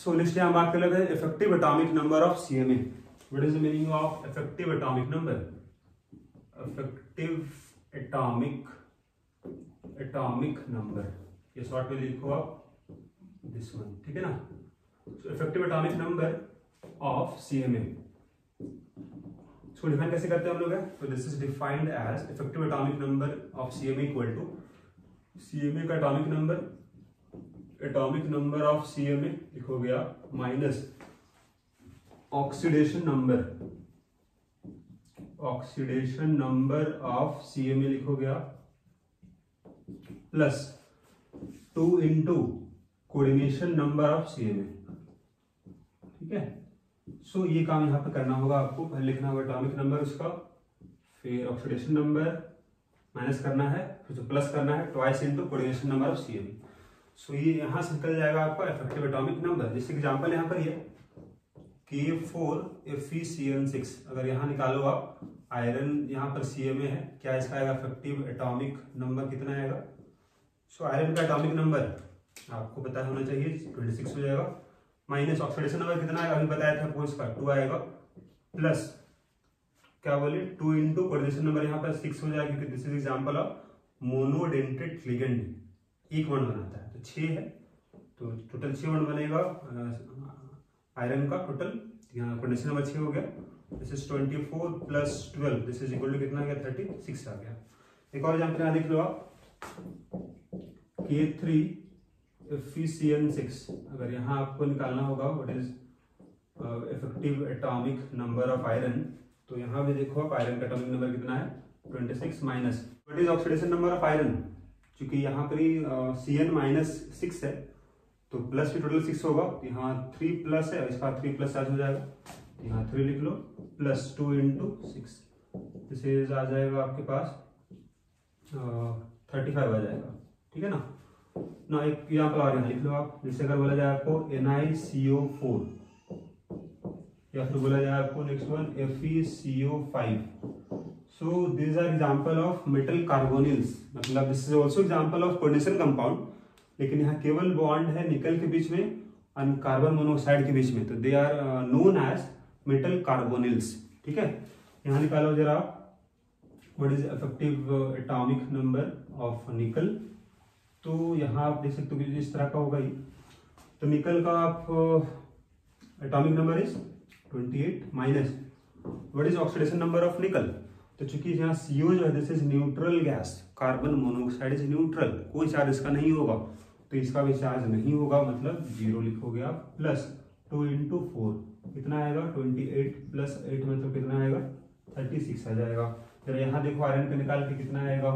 So next यहाँ बात कर लेते हैं effective atomic number of CMA. What is the meaning of effective atomic number? Effective atomic number, ये शॉर्ट में लिखो आप दिस वन, ठीक है ना। So effective atomic number of CMA, इसको डिफाइन कैसे करते हैं हम लोग? तो this is defined as effective atomic number of CMA equal to CMA का एटॉमिक नंबर ऑफ सीएमए लिखोगे आप minus oxidation number of CMA लिखोगे आप plus 2 into coordination number of CMA, ठीक है। सो ये काम यहाँ पे करना होगा आपको, पहले लिखना होगा एटॉमिक नंबर उसका, फिर ऑक्सीडेशन नंबर माइनस करना है, फिर प्लस करना है twice into coordination number of CMA. So ये यहाँ से निकल जाएगा आपका इफेक्टिव एटॉमिक नंबर। जैसे एग्जांपल यहाँ पर ये K4FeCN6, अगर यहाँ निकालो आप, आयरन यहाँ पर सीएमए है, क्या इसका आएगा इफेक्टिव एटॉमिक नंबर कितना आएगा? सो आयरन का एटॉमिक नंबर आपको पता होना चाहिए 26 हो जाएगा, माइनस ऑक्सीडेशन नंबर कितना आएगा अभी बताया था आपको, इसका 2 आएगा, प्लस क्या बोले 2 इंटू कोऑर्डिनेशन नंबर यहाँ पर 6 हो जाएगा, क्योंकि this is example of monodentate ligand, एक बॉन्ड बनाता है, तो 6 है, तो टोटल 6 बॉन्ड बनेगा आयरन का टोटल। यहाँ कोऑर्डिनेशन नंबर 6 हो गया, this is 24 plus 12, this is equal to कितना गया 36 आ गया। एक और एग्जांपल यहाँ देख लो आप, K3FeCN6, अगर यहाँ आपको निकालना होगा what is effective atomic number of iron, तो यहाँ भी देखो आप आयरन का एटॉमिक नंबर कितना है 26 minus what is oxidation number of iron, क्योंकि यहाँ पर CN-6 है तो प्लस भी टोटल 6 होगा, यहाँ 3 प्लस है, इसका 3 प्लस चार्ज हो जाएगा, यहाँ 3 लिख लो प्लस 2 इंटू 6, इसे आ जाएगा आपके पास 35 आ जाएगा, ठीक है ना। ना एक यहाँ पर और यहाँ लिख लो आप, जैसे अगर बोला जाए आपको NiCO4 या फिर बोला जाए आपको next one FeCO5, so this are example of metal carbonyls, मतलब this is also example of coordination compound, लेकिन यहाँ केवल बॉन्ड है निकल के बीच में और कार्बन मोनोऑक्साइड के बीच में, तो they are known as metal carbonyls, ठीक है। यहाँ निकालो जरा what is effective atomic number of nickel, तो यहाँ आप देख सकते हो कि इस तरह का होगा ही, तो निकल का आप atomic number is 28 minus what is oxidation number of nickel, तो चूंकि यहाँ CO जो है this is neutral gas, carbon monoxide is neutral, कोई चार्ज इसका नहीं होगा, तो इसका भी चार्ज नहीं होगा, मतलब 0 लिखोगे आप, प्लस 2 इंटू 4 कितना आएगा 28 प्लस 8 मतलब कितना आएगा 36 आ जाएगा। फिर यहाँ देखो आयरन का निकाल के कितना आएगा,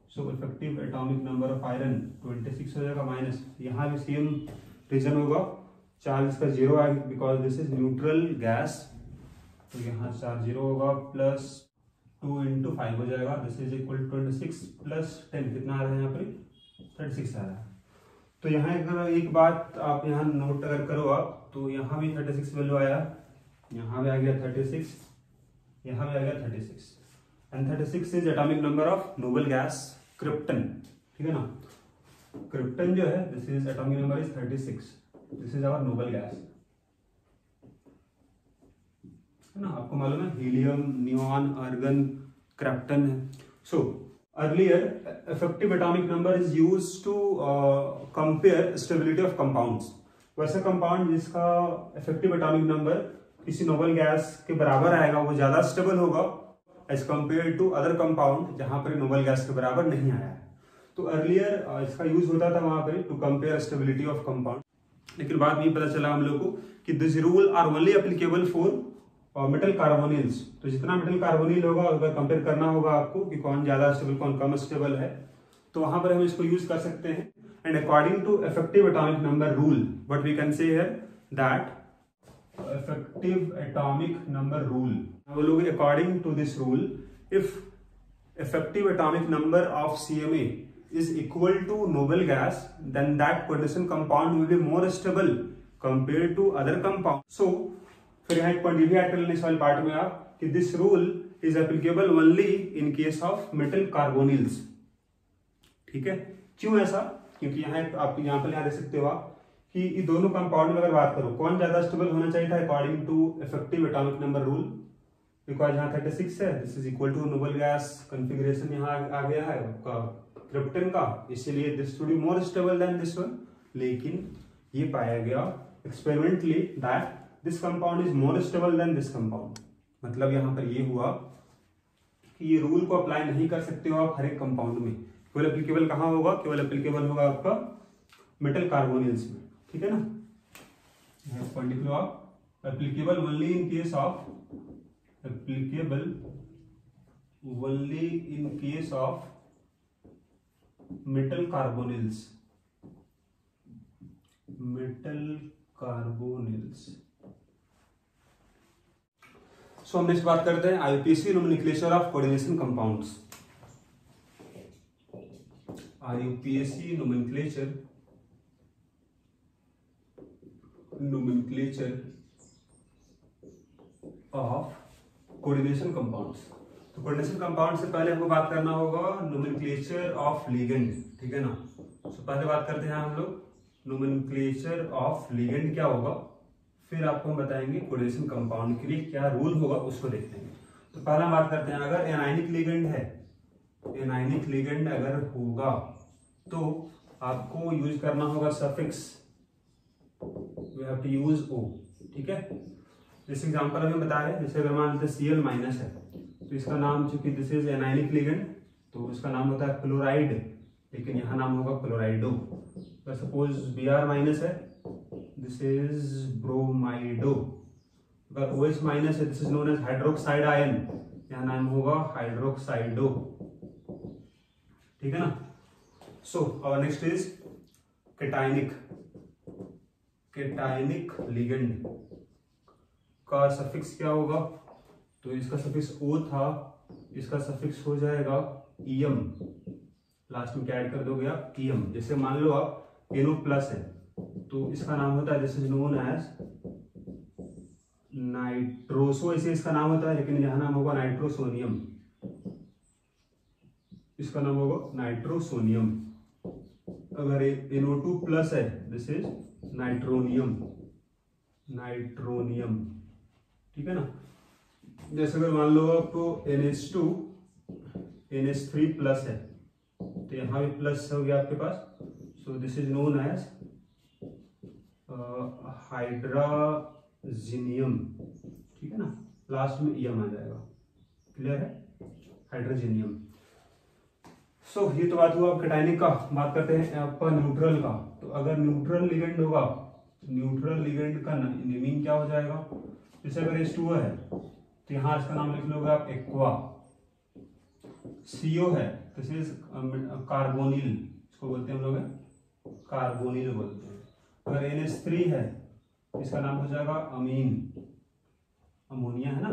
सो effective atomic number of iron 26 हो जाएगा, माइनस यहाँ भी सेम रीजन होगा, चार्ज इसका 0 आएगा because this is neutral gas, तो यहाँ चार्ज 0 होगा, प्लस 2 इंटू 5 हो जाएगा, दिस इज इक्वल 26 प्लस 10 कितना आ रहा है यहाँ पर 36 आ रहा है। तो यहाँ अगर एक बात आप यहाँ नोट अगर करो आप, तो यहाँ भी 36 वैल्यू आया, यहाँ भी आ गया 36, यहाँ भी आ गया 36, and 36 is atomic number of noble gas krypton, ठीक है ना। क्रिप्टन जो है this is atomic number is 36, this is our noble gas, है ना। आपको मालूम है हीलियम, नियॉन, आर्गन, क्रिप्टन है। So earlier effective atomic number is used to compare stability of compounds, वैसा कंपाउंड जिसका इफेक्टिव एटॉमिक नंबर किसी नोबल गैस के बराबर आएगा वो ज्यादा स्टेबल होगा as compared to other compound जहां पर नोबल गैस के बराबर नहीं आया है। तो अर्लियर इसका यूज होता था वहां पर to compare stability of compound, लेकिन बाद में पता चला हम लोग को कि this rule are only applicable for metal carbonyls, तो जितना मेटल कार्बोनिल होगा अगर कंपेयर करना होगा आपको कि कौन ज्यादा स्टेबल कौन कम स्टेबल है, तो वहां पर हम इसको यूज कर सकते हैं। And according to effective atomic number rule what we can say here that effective atomic number rule, बोलोगे according to this rule if effective atomic number of CMA is equal to noble gas, then that coordination compound will be more stable compared to other compound. So फिर यहाँ एक point ये भी add कर लेने इस वाले पार्ट में आप कि this rule is applicable only in case of metal carbonyls, ठीक है। क्यों ऐसा? क्योंकि यहाँ आप यहाँ पर देख सकते हो आप कि ये दोनों कंपाउंड में अगर बात करूं कौन ज्यादा स्टेबल होना चाहिए था according to effective atomic number rule, because यहाँ 36 है, this is equal to noble gas configuration यहाँ आ गया है आपका क्रिप्टन का, इसीलिए this should be more stable than this one. लेकिन ये पाया गया experimentally that this compound is more stable than this compound. मतलब यहाँ पर ये हुआ कि ये रूल को अप्लाई नहीं कर सकते हो आप हर एक कंपाउंड में, केवल एप्लीकेबल कहाँ होगा, केवल एप्लीकेबल होगा आपका मेटल कार्बोनिल्स में, ठीक है ना। पॉइंट लिख लो आप, applicable only in case of, applicable only in case of metal carbonyls, metal carbonyls. So हम नेक्स्ट बात करते हैं IUPAC nomenclature of coordination compounds. IUPAC nomenclature of coordination compounds. तो कोऑर्डिनेशन कंपाउंड से पहले हमको बात करना होगा नोमेनक्लेचर ऑफ लिगेंड, ठीक है ना। तो पहले बात करते हैं हम लोग नोमेनक्लेचर ऑफ लिगेंड क्या होगा, फिर आपको हम बताएंगे कोऑर्डिनेशन कंपाउंड के लिए क्या रूल होगा, उसको देखते हैं। तो पहला बात करते हैं, अगर एनायनिक लिगेंड है, एनायनिक लिगेंड अगर होगा तो आपको यूज करना होगा suffix, we have to use O, ठीक है। जैसे एग्जांपल हमें बता रहे हैं, जैसे अगर मान लेते Cl माइनस है तो इसका नाम, चूंकि दिस इज एनायनिक लिगेंड तो इसका नाम होता है क्लोराइड, लेकिन यहाँ नाम होगा क्लोराइडो। अगर सपोज Br माइनस है, दिस इज ब्रोमाइडो। अगर OH माइनस है, this is known as hydroxide ion, यहाँ नाम होगा हाइड्रोक्साइडो, ठीक है ना। So our next is cationic, cationic ligand का सफिक्स क्या होगा, तो इसका सफिक्स O था, इसका सफिक्स हो जाएगा EM, लास्ट में क्या ऐड कर दोगे आप, EM। जैसे मान लो आप NO प्लस है तो इसका नाम होता है, this is known as nitroso, ऐसे इसका नाम होता है, लेकिन यहाँ नाम होगा नाइट्रोसोनियम, इसका नाम होगा नाइट्रोसोनियम। अगर NO2 प्लस है, दिस इज नाइट्रोनियम, नाइट्रोनियम, ठीक है ना। जैसे अगर मान लो आपको NH2 NH3 प्लस है तो यहाँ भी प्लस हो गया आपके पास, so this is known as hydrogenium, ठीक है ना, लास्ट में EM आ जाएगा, क्लियर है, हाइड्रोजीनियम। सो ये तो बात हुआ कैटायनिक का। बात करते हैं आपका न्यूट्रल का। तो अगर न्यूट्रल लिगेंड होगा, न्यूट्रल लिगेंड का नेमिंग क्या हो जाएगा, जैसे अगर H2O है तो यहाँ इसका नाम लिख लोगे आप एक्वा। CO है, दिस इज कार्बोनिल, इसको बोलते हैं हम लोग कार्बोनिल बोलते हैं। अगर NH3 है इसका नाम हो जाएगा अमीन, अमोनिया है ना,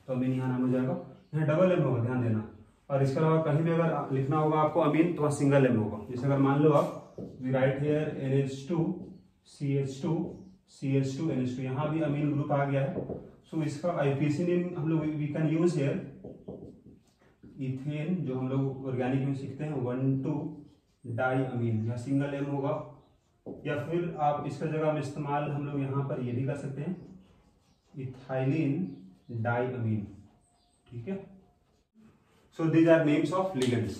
तो अमीन यहाँ नाम हो जाएगा, यहाँ डबल M होगा, ध्यान देना। और इसके अलावा कहीं भी अगर लिखना होगा आपको अमीन तो वहाँ सिंगल M होगा। जैसे अगर मान लो आप we write here NH2 CH2 CH2 NH2, यहाँ भी अमीन ग्रुप आ गया है। सो इसका आईयूपीएसी नेम हम लोग we can use here ethane, जो हम लोग ऑर्गेनिक में सीखते हैं 1,2 डाई अमीन, यहाँ सिंगल M होगा। या फिर आप इसका जगह में इस्तेमाल हम लोग यहाँ पर ये भी कर सकते हैं इथाइलिन डाई अमीन, ठीक है। So these are names of ligands.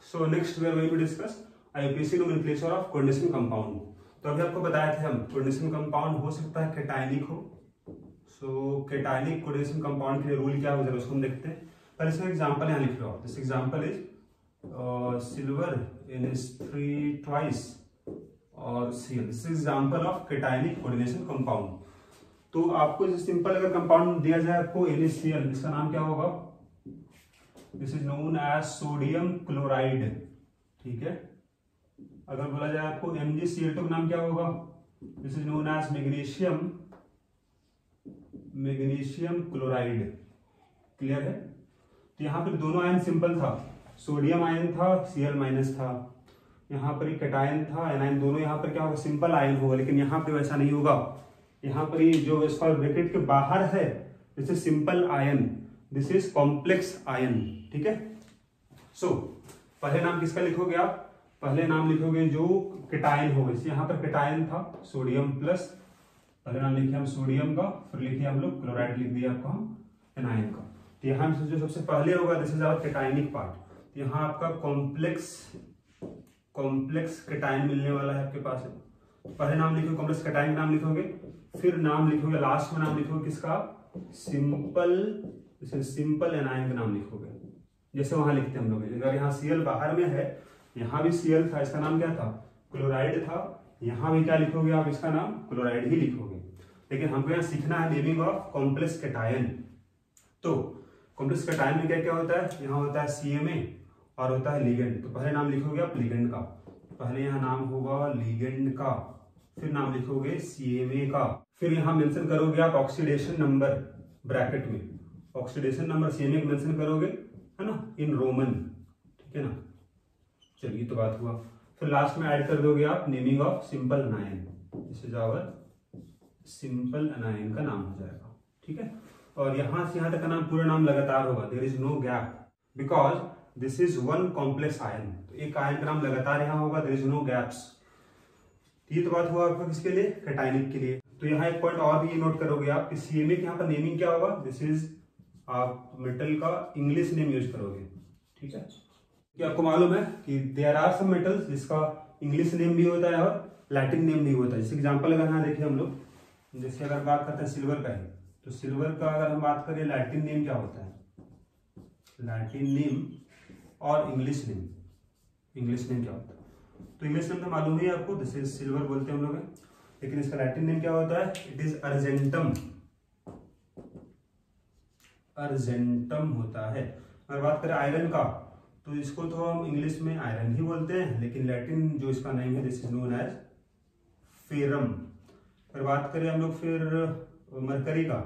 So next we are going to discuss IUPAC nomenclature of coordination compound. तो अभी आपको बताया था हम कोऑर्डिनेशन कंपाउंड हो सकता है कैटायनिक हो। सो कैटायनिक कोऑर्डिनेशन कंपाउंड के लिए रूल क्या हो जाएगा उसको हम देखते हैं। पहले इसका एग्जांपल यहाँ लिख लो। This example is silver NH3 twice और Cl। This is example of cationic coordination compound. तो आपको सिंपल अगर कंपाउंड दिया जाए आपको NaCl, इसका नाम क्या होगा, this is known as sodium chloride, ठीक है। अगर बोला जाए आपको MgCl2 का नाम क्या होगा, this is known as magnesium, magnesium chloride, clear है। तो यहाँ पर दोनों आयन सिंपल था, सोडियम आयन था, Cl माइनस था, यहाँ पर कैटायन था, एनायन, दोनों यहाँ पर क्या होगा, सिंपल आयन होगा। लेकिन यहाँ पे वैसा नहीं होगा, यहाँ पर ये जो स्क्वायर ब्रैकेट के बाहर है this is simple ion, this is complex ion, ठीक है। सो पहले नाम किसका लिखोगे आप, पहले नाम लिखोगे जो केटायन होगा, जैसे यहाँ पर केटायन था सोडियम प्लस, पहले नाम लिखे हम सोडियम का, फिर लिखे हम लोग क्लोराइड, लिख दिया आपको हम एनायन का। तो यहाँ जो सबसे पहले होगा दिस इज आवर केटायनिक पार्ट। यहाँ आपका कॉम्प्लेक्स केटायन मिलने वाला है आपके पास। पहले नाम लिखोगे कॉम्प्लेक्स केटायन नाम लिखोगे, फिर नाम लिखोगे लास्ट में नाम लिखोगे किसका, सिंपल एनायन का नाम लिखोगे, जैसे वहां लिखते हैं हम लोग। अगर यहाँ Cl बाहर में है, यहाँ भी Cl था, इसका नाम क्या था, क्लोराइड था, यहाँ भी क्या लिखोगे आप, इसका नाम क्लोराइड ही लिखोगे। लेकिन हमको यहाँ सीखना है नेमिंग ऑफ कॉम्प्लेक्स केटायन। तो कॉम्प्लेक्स केटायन में क्या क्या होता है, यहाँ होता है CMA और होता है लिगेंड। तो पहले नाम लिखोगे आप लिगेंड का, पहले यहाँ नाम होगा लिगेंड का, फिर नाम लिखोगे CMA का, फिर यहाँ मेंशन करोगे आप ऑक्सीडेशन नंबर, ब्रैकेट में ऑक्सीडेशन नंबर CMA मेंशन करोगे, है ना, इन रोमन, ठीक है ना। चलिए तो बात हुआ। फिर लास्ट में ऐड कर दोगे आप naming of simple anion, this is our simple anion का नाम हो जाएगा, ठीक है। और यहां से यहां तक का नाम पूरा नाम लगातार होगा, there is no gap, because this is one complex ion. तो एक आयन का नाम लगातार यहाँ होगा, देयर इज नो गैप्स। ये तो बात हुआ आपको किसके लिए, कैटायनिक के लिए। तो यहाँ एक पॉइंट और भी नोट करोगे आप कि CMA के यहाँ पर नेमिंग क्या होगा, दिस इज आप मेटल का इंग्लिश नेम यूज करोगे, ठीक है। कि आपको मालूम है कि देयर आर सम मेटल्स जिसका इंग्लिश नेम भी होता है और लैटिन नेम भी होता है। जैसे एग्जांपल अगर यहाँ देखें हम लोग, जैसे अगर बात करते हैं सिल्वर का ही, तो सिल्वर का अगर हम बात करें लैटिन नेम क्या होता है, लैटिन नेम और इंग्लिश नेम क्या होता है। तो इंग्लिश नेम तो मालूम ही है आपको, दिस इज सिल्वर बोलते हैं हम लोग, लेकिन इसका लैटिन नेम क्या होता है, इट इज अर्जेंटम होता है। अगर बात करें आयरन का, तो इसको तो हम इंग्लिश में आयरन ही बोलते हैं, लेकिन लैटिन जो इसका नेम है this is known as ferrum. अगर बात करें हम लोग फिर मरकरी का,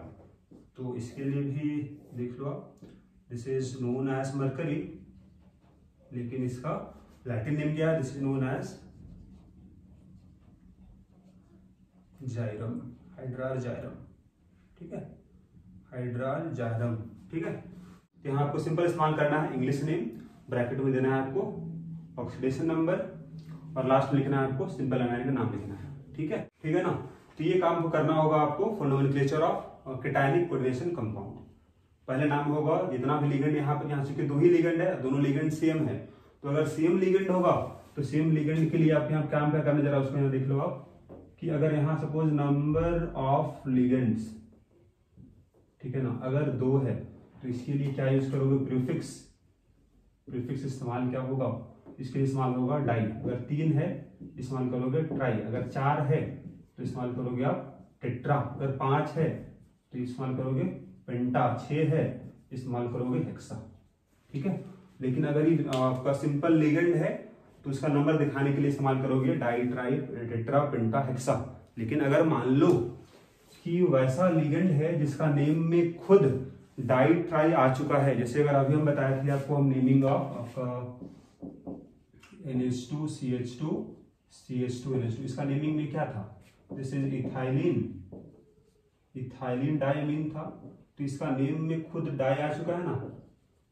तो इसके लिए भी देख लो आप, this is known as mercury, लेकिन इसका लैटिन नेम क्या है, this is known as gyrum, hydrargyrum, ठीक है, हाइड्राल जाइरम, ठीक है। तो यहाँ आपको सिंपल इस्तेमाल करना है इंग्लिश नेम, ब्रैकेट में देना है आपको ऑक्सीडेशन नंबर, और लास्ट में लिखना है आपको सिंपल एनायन का नाम लिखना है, ठीक है ना। तो ये काम को करना होगा आपको for nomenclature of cationic coordination compound. पहले नाम होगा जितना भी लिगेंड यहाँ पर, यहाँ चूंकि दो ही लिगेंड है, दोनों लिगेंड सेम है, तो अगर सेम लिगेंड होगा तो सेम लिगेंड के लिए आप यहाँ काम क्या करना, जरा उसको यहाँ देख लो आप, कि अगर यहाँ सपोज नंबर ऑफ लिगेंड्स, ठीक है ना, अगर 2 है तो इसके लिए क्या यूज करोगे, प्रीफिक्स इस्तेमाल क्या होगा, इसके लिए इस्तेमाल होगा डाई। अगर 3 है इस्तेमाल करोगे ट्राई, अगर 4 है तो इस्तेमाल करोगे आप टेट्रा, अगर 5 है तो इस्तेमाल करोगे पेंटा, 6 है इस्तेमाल करोगे हेक्सा, ठीक है। लेकिन अगर ये आपका सिंपल लिगेंड है तो इसका नंबर दिखाने के लिए इस्तेमाल करोगे डाई, ट्राई, टेट्रा, पेंटा, हेक्सा। लेकिन अगर मान लो कि वैसा लिगेंड है जिसका नेम में खुद डाई, ट्राई आ चुका है, जैसे अगर अभी हम बताए थे आपको, हम नेमिंग ऑफ आपका NH2 CH2 CH2 NH2, इसका नेमिंग में क्या था, दिस इज इथाइलिन डाइमीन था, तो इसका नेम में खुद डाई आ चुका है ना।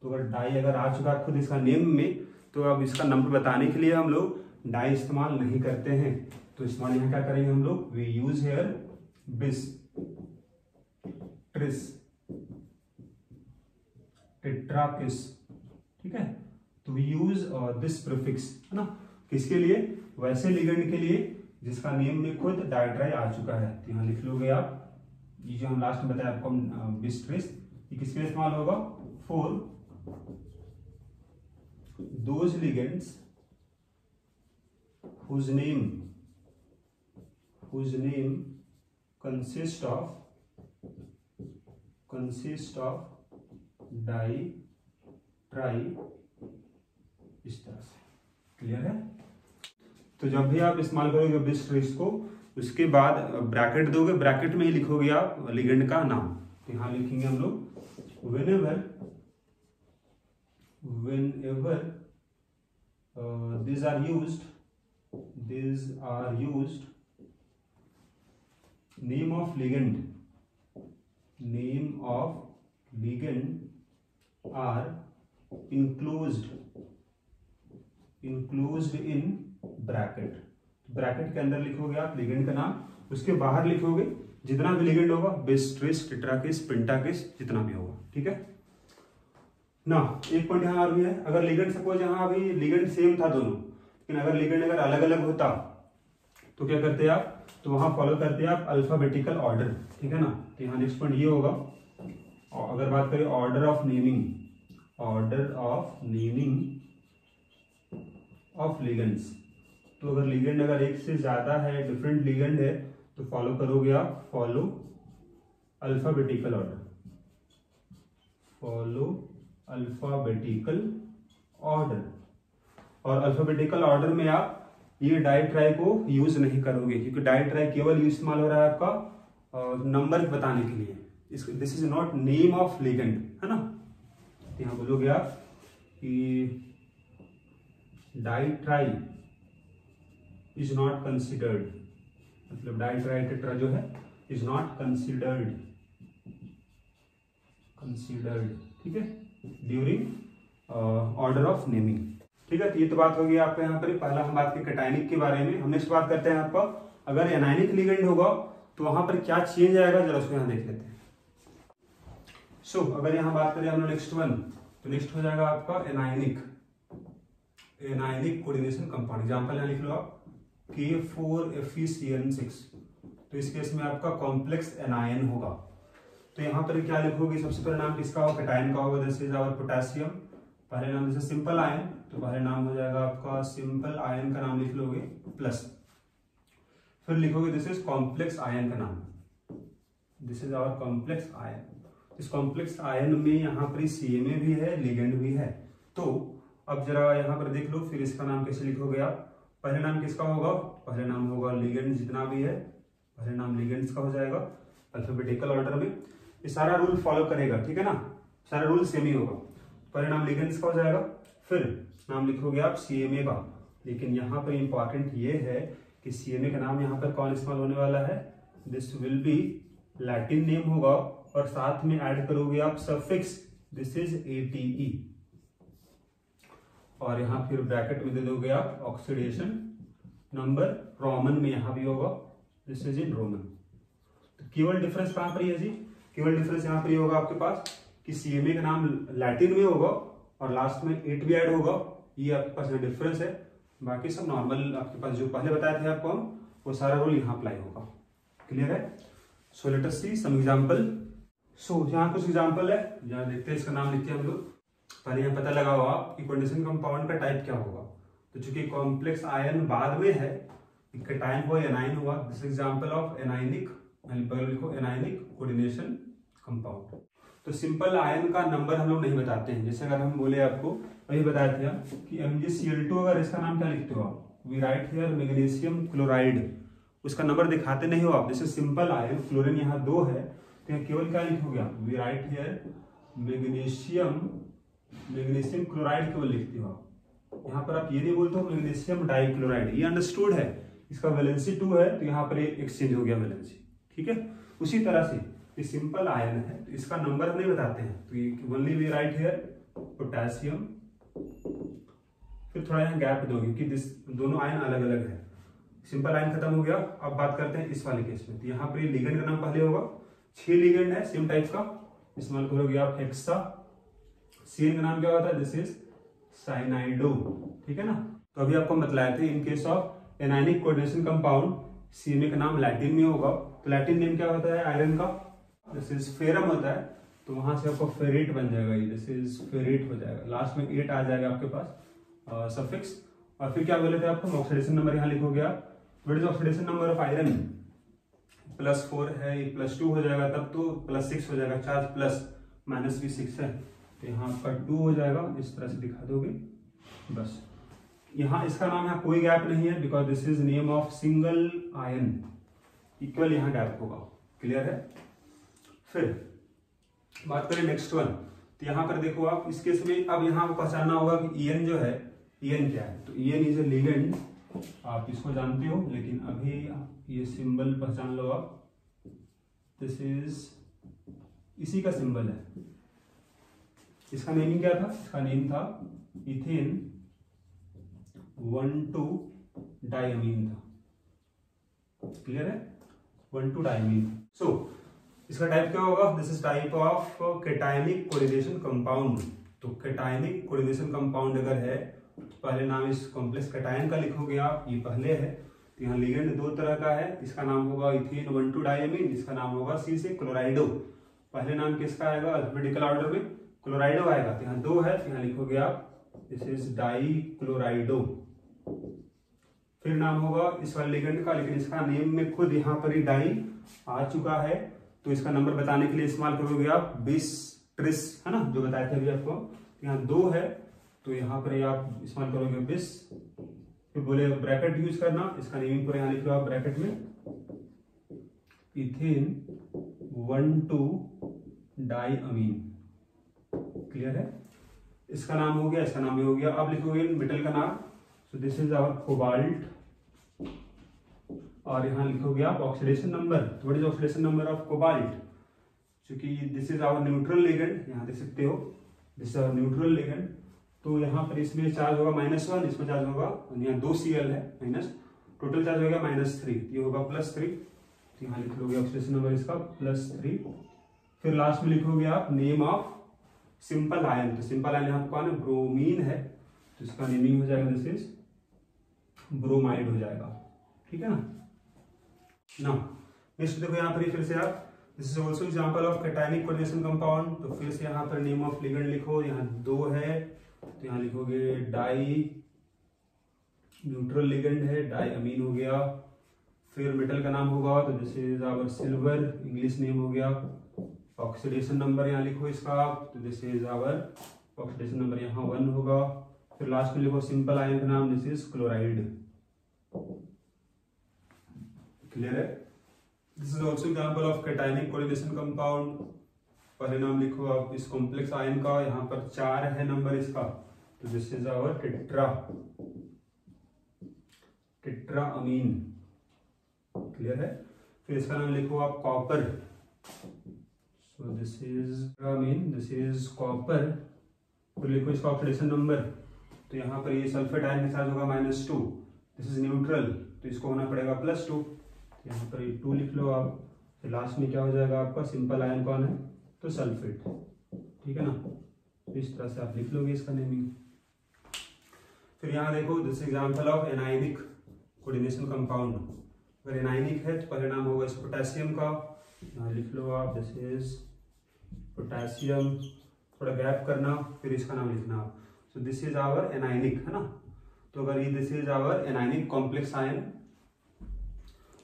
तो अगर डाई अगर आ चुका है खुद इसका नेम में, तो अब इसका नंबर बताने के लिए हम लोग डाई इस्तेमाल नहीं करते हैं, तो इस्तेमाल यहाँ क्या करेंगे हम लोग, वी यूज हेयर बिस, ट्रिस, टेट्राकिस, ठीक है। तो वी यूज दिस प्रीफिक्स, है ना, किसके लिए, वैसे लिगेंड के लिए जिसका नेम में खुद डाइट्राई आ चुका है। तो यहाँ लिख लोगे आप, ये जो हम लास्ट में बताया आपको बिस, ट्रिस, ये किसके लिए इस्तेमाल होगा, for those ligands whose name consists of di, tri, इस तरह से, क्लियर है। तो जब भी आप इस्तेमाल करोगे बिस, ट्रिस को, उसके बाद ब्रैकेट दोगे, ब्रैकेट में ही लिखोगे आप लिगेंड का नाम। तो यहाँ लिखेंगे हम लोग whenever these are used, name of ligand are enclosed enclosed in bracket, bracket के अंदर लिखोगे आप लिगेंड का नाम, उसके बाहर लिखोगे जितना भी लिगेंड होगा, बेस, ट्रिस, टेट्राकिस, पेंटाकिस, जितना भी होगा, ठीक है ना। एक पॉइंट यहाँ और भी है, अगर लिगेंड सपोज यहाँ अभी लिगेंड सेम था दोनों, लेकिन अगर लिगेंड अगर अलग अलग होता तो क्या करते आप, तो वहां फॉलो करते आप अल्फाबेटिकल ऑर्डर, ठीक है ना। तो यहाँ नेक्स्ट पॉइंट ये होगा, और अगर बात करें order of naming, order of naming of ligands, तो अगर लिगेंड अगर एक से ज्यादा है, डिफरेंट लिगेंड है, तो फॉलो करोगे आप, follow alphabetical order, follow alphabetical order. और अल्फाबेटिकल ऑर्डर में आप ये डाइट्राई को यूज नहीं करोगे, क्योंकि डाइट्राई केवल इस्तेमाल हो रहा है आपका नंबर बताने के लिए, this is not name of ligand, है ना। यहां बोलोगे आप कि डाइट्राई इज नॉट कंसिडर्ड, मतलब डाइट्राई टेट्रा जो है इज नॉट कंसिडर्ड, ठीक है, ड्यूरिंग ऑर्डर ऑफ नेमिंग, ठीक है। तो ये तो बात होगी आपको यहाँ पर, पहला हम बात की कैटायनिक के बारे में। हम नेक्स्ट बात करते हैं आपका, अगर एनायनिक लिगेंड होगा तो वहां पर क्या चेंज आएगा, जरा उसको यहाँ देख लेते हैं। सो अगर यहाँ बात करें हम लोग नेक्स्ट वन, तो नेक्स्ट हो जाएगा आपका anionic, anionic coordination compound. Example यहाँ लिख लो आप K4FeCN6, तो इस केस में आपका कॉम्प्लेक्स एनायन होगा। तो यहाँ पर क्या लिखोगे, सबसे पहले नाम किसका होगा, कैटायन का होगा, दिस इज आवर पोटेशियम। पहले नाम जैसे सिंपल आयन, तो पहले नाम हो जाएगा आपका सिंपल आयन का नाम लिख लोगे प्लस, फिर लिखोगे दिस इज कॉम्प्लेक्स आयन का नाम, this is our complex ion. इस कॉम्प्लेक्स आयन में यहाँ पर CMA भी है, लिगेंड भी है। तो अब जरा यहाँ पर देख लो, फिर इसका नाम कैसे लिखोगे आप, पहले नाम किसका होगा, पहले नाम होगा लिगेंड जितना भी है, पहले नाम लिगेंड्स का हो जाएगा अल्फाबेटिकल ऑर्डर में। ये सारा रूल फॉलो करेगा, ठीक है ना, सारा रूल सेम ही होगा। पहले नाम लिगेंड्स का हो जाएगा, फिर नाम लिखोगे आप CMA का। लेकिन यहाँ पर इंपॉर्टेंट ये है कि CMA का नाम यहाँ पर कौन इस्तेमाल होने वाला है, this will be Latin name होगा, और साथ में ऐड करोगे आप सफिक्स, दिस इज ATE, और यहाँ फिर ब्रैकेट में दे दोगे आप ऑक्सीडेशन नंबर, रोमन में यहाँ भी होगा, दिस इज इन रोमन। तो केवल डिफरेंस कहां पर है जी, केवल डिफरेंस यहाँ पर ही होगा आपके पास कि CMA का नाम लैटिन में होगा और लास्ट में 8 भी ऐड होगा, ये आपके पास डिफरेंस है। बाकी सब नॉर्मल आपके पास जो पहले बताए थे आपको हम, वो सारा रूल यहाँ अप्लाई होगा, क्लियर है। सो लेट अस सी सम एग्जांपल। सो यहाँ कुछ एग्जांपल है, यहाँ देखते हैं, इसका नाम लिखते हैं हम लोग। पहले यहाँ पता लगा हुआ कि कोऑर्डिनेशन कंपाउंड का टाइप क्या होगा, तो चूंकि कॉम्प्लेक्स आयन बाद में है, कैटायन हुआ एनायन हुआ, दिस एग्जांपल ऑफ एनायनिक, लिखो एनायनिक कोऑर्डिनेशन कंपाउंड। तो सिंपल आयन का नंबर हम लोग नहीं बताते हैं, जैसे अगर हम बोले आपको वही बताए थे हम कि MgCl2, अगर इसका नाम क्या लिखते हो आप, we write here magnesium chloride, उसका नंबर दिखाते नहीं हो आप। जैसे सिंपल आयन, फ्लोरीन यहाँ 2 है, तो यहाँ केवल क्या लिखोगे आप, we write here magnesium chloride केवल लिखते हो आप। यहाँ पर आप ये नहीं बोलते हो मैग्नीशियम डाइक्लोराइड, ये अंडरस्टूड है, इसका वैलेंसी 2 है, तो यहाँ पर एक्सचेंज हो गया वैलेंसी, ठीक है। उसी तरह से ये सिंपल आयन है, तो इसका नंबर हम नहीं बताते हैं, तो ये only we write here potassium, फिर थोड़ा यहाँ गैप दोगे कि दोनों आयन अलग अलग है। सिंपल आयन खत्म हो गया, अब बात करते हैं इस वाले केस में। तो यहाँ पर लिगेंड का नाम पहले होगा, 6 लिगेंड है सेम टाइप का, इस्तेमाल करोगे आप हेक्सा। CN का नाम क्या होता है, दिस इज साइनाइडो, ठीक है ना। तो अभी आपको बतलाए थे इन case of anionic coordination compound CMA का नाम लैटिन में होगा, तो लैटिन नेम क्या होता है आयरन का, दिस इज फेरम होता है, तो वहां से आपको फेरेट बन जाएगा, ये दिस इज फेरेट हो जाएगा, लास्ट में 8 आ जाएगा आपके पास सफिक्स। और फिर क्या बोले थे आपको, ऑक्सीडेशन नंबर यहाँ लिखोगे आप, what is oxidation number of iron, +4 है, ये +2 हो जाएगा, तब तो +6 हो जाएगा, चार्ज प्लस माइनस भी 6 है, तो यहाँ आपका 2 हो जाएगा, इस तरह से दिखा दोगे बस। यहाँ इसका नाम यहाँ कोई गैप नहीं है, because this is name of single ion, equal यहाँ गैप होगा, क्लियर है। फिर बात करें नेक्स्ट वन, तो यहाँ पर देखो आप, इस केस में अब यहाँ को पहचानना होगा कि EN जो है, EN क्या है, तो EN इज ए लिगेंड, आप इसको जानते हो, लेकिन अभी ये सिंबल पहचान लो आप, दिस इज इसी का सिंबल है। इसका नेमिंग क्या था, इसका नेम था इथेन 1,2-डाइअमीन था। क्लियर है, 1,2-डाइअमीन। सो इसका टाइप क्या होगा? This is type of cationic correlation compound. तो कैटायनिक कोरिलेशन कंपाउंड अगर है तो पहले नाम इस कॉम्प्लेक्स कैटायन का लिखोगे आप, ये पहले है। तो यहाँ लिगेंड दो तरह का है, इसका नाम होगा इथेन 1,2-डाइअमीन, इसका नाम होगा सी से क्लोराइडो। पहले नाम किसका आएगा अल्फाबेटिकल ऑर्डर में? क्लोराइडो आएगा। तो यहाँ दो है, तो यहाँ लिखोगे आप दिस इज डाई क्लोराइडो। फिर नाम होगा इस वाले लिगेंड का, लेकिन इसका नेम में खुद यहाँ पर ही डाई आ चुका है, तो इसका नंबर बताने के लिए इस्तेमाल करोगे आप 20 ट्रिस, है ना, जो बताए थे अभी आपको। यहाँ दो है तो यहाँ पर आप इस्तेमाल करोगे 20। फिर बोले ब्रैकेट यूज करना, इसका नेमिंग पूरा यहाँ लिख लो आप ब्रैकेट में, इथेन 1,2-डाइअमीन। क्लियर है, इसका नाम हो गया, इसका नाम भी हो गया। अब लिखोगे मेटल का नाम, so this is our cobalt, और यहाँ लिखोगे आप oxidation number. What is oxidation number of cobalt? क्योंकि this is our neutral ligand, यहाँ देख सकते हो this is our neutral ligand. तो यहाँ पर इसमें चार्ज होगा -1, इसमें चार्ज होगा, यहाँ 2 Cl है माइनस, टोटल चार्ज होगा -3, ये होगा +3। तो यहाँ लिख लोगे ऑक्सीडेशन नंबर इसका +3। फिर लास्ट में लिखोगे आप नेम ऑफ सिंपल आयन। तो सिंपल आयन यहाँ कौन है? ब्रोमीन है, तो इसका नेमिंग हो जाएगा दिस इज ब्रोमाइड हो जाएगा। ठीक है ना। नाउ नेक्स्ट देखो यहाँ पर फिर से आप, this is also example of cationic correlation compound. तो फिर से यहाँ पर नेम ऑफ लिगेंड लिखो, यहाँ दो है तो यहाँ लिखोगे डाई, न्यूट्रल लिगेंड है, डाइअमीन हो गया। फिर मेटल का नाम होगा तो this is our silver, English name हो गया। ऑक्सीडेशन नंबर यहाँ लिखो इसका, तो this is our oxidation number यहाँ 1 होगा। फिर लास्ट में लिखो सिंपल आयन का नाम, दिस इज क्लोराइड। क्लियर है। This is also example of cationic correlation compound. पहले नाम लिखो आप इस कॉम्प्लेक्स आयन का, यहाँ पर 4 है नंबर इसका, तो this is our tetraammine. Clear है। फिर इसका नाम लिखो आप copper, so this is ammine, this is copper. फिर लिखो इसका ऑक्सीडेशन नंबर, तो यहाँ पर ये सल्फेट आयन के साथ होगा -2, दिस इज न्यूट्रल, तो इसको होना पड़ेगा +2, यहाँ पर 2 लिख लो आप। फिर लास्ट में क्या हो जाएगा आपका, सिंपल आयन कौन है? तो सल्फेट। ठीक है ना, तो इस तरह से आप लिख लोगे इसका नेमिंग। फिर यहाँ देखो this example of anionic correlation compound. अगर एनायनिक है तो पहले नाम होगा इस पोटेशियम का, यहाँ लिख लो आप दिस इज पोटेशियम, थोड़ा गैप करना, फिर इसका नाम लिखना आप। So this is our anionic, है ना। तो अगर ये this is our anionic complex ion.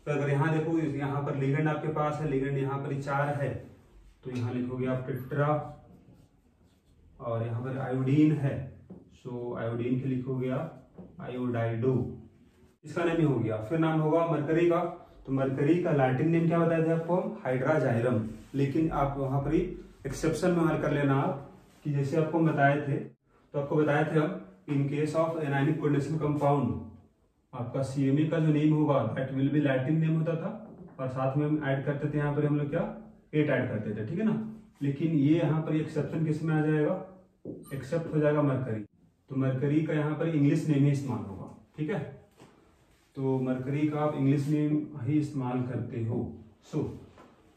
तो अगर यहाँ देखो यहाँ पर लिगेंड आपके पास है, लिगेंड यहाँ पर 4 है, तो यहाँ लिखोगे आप टेट्रा, और यहाँ पर आयोडीन है, सो आयोडीन के लिखोगे आप आयोडाइडो, इसका नेम ही हो गया। फिर नाम होगा मरकरी का, तो मरकरी का लैटिन नेम क्या बताया था आपको? हाइड्राजाइरम। लेकिन आप वहां पर ही एक्सेप्शन में हल कर लेना आप, कि जैसे आपको बताए थे, तो आपको बताए थे हम इन case of anionic correlation compound आपका सीएमए का जो नेम होगा that will be Latin name होता था, और साथ में हम ऐड करते थे यहाँ पर हम लोग क्या 8 ऐड करते थे। ठीक है ना। लेकिन ये यहाँ पर एक्सेप्शन किस में आ जाएगा? एक्सेप्ट हो जाएगा मरकरी, तो मरकरी का यहाँ पर इंग्लिश नेम ही इस्तेमाल होगा। ठीक है, तो मरकरी का आप इंग्लिश नेम ही इस्तेमाल करते हो। सो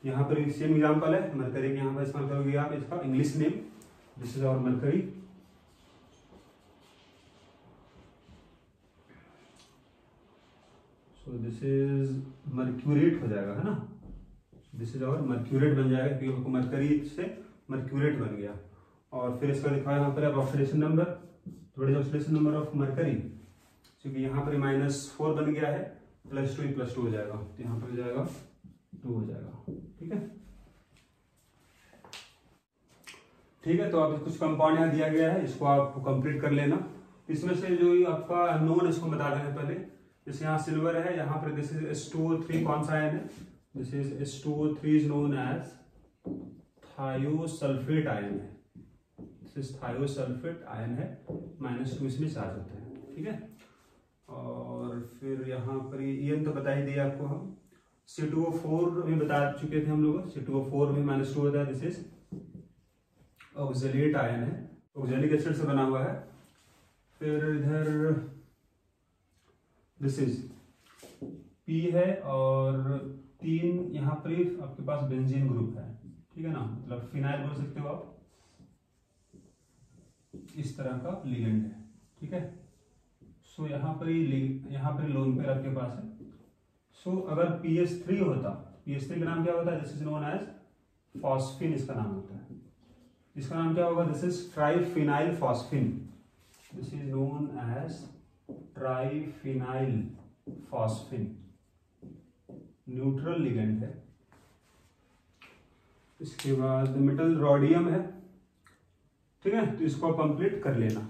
यहाँ पर सेम एग्जांपल है, मरकरी के यहाँ पर इस्तेमाल करोगे आप इसका English name, this is our mercury. So this is mercurate हो जाएगा, है ना, दिस इज आवर मर्क्यूरेट बन जाएगा, क्योंकि मरकरी से मर्क्यूरेट बन गया। और फिर इसका लिखा है यहाँ पर oxidation number, what is oxidation number of mercury, क्योंकि यहाँ पर -4 बन गया है, +2 हो जाएगा, तो यहाँ पर हो जाएगा 2 हो जाएगा। ठीक है, ठीक है। तो आप कुछ कंपाउंड यहाँ दिया गया है, इसको आप कंप्लीट कर लेना। इसमें से जो आपका अननोन इसको बता देना पहले, जैसे यहाँ सिल्वर है, यहाँ पर दिस इज H2O3, कौन सा आयन है? This is H2O3 is known as thiosulphate ion है, दिस इज थायोसल्फेट आयन है, -2 इसमें चार्ज होता है। ठीक है, और फिर यहाँ पर ये तो बता ही दिया आपको हम। C2O4 में बता चुके थे हम लोग, C2O4 में -2 होता है, दिस इज ऑक्सैलेट आयन है, ऑक्सैलिक एसिड से बना हुआ है। फिर इधर दिस इज पी है और 3 यहाँ पर आपके पास बेंजीन ग्रुप है, ठीक है ना, मतलब फिनाइल बोल सकते हो आप, इस तरह का लिगेंड है, ठीक है। सो यहाँ पर लोन पेयर आपके पास है। सो अगर PS3 होता, PS3 का नाम क्या होता है, this is known as phosphine, इसका नाम होता है। इसका नाम क्या होगा, this is triphenyl phosphine, this is known as triphenyl phosphine, neutral ligand है। इसके बाद मेटल रोडियम है, ठीक है, तो इसको कंप्लीट कर लेना।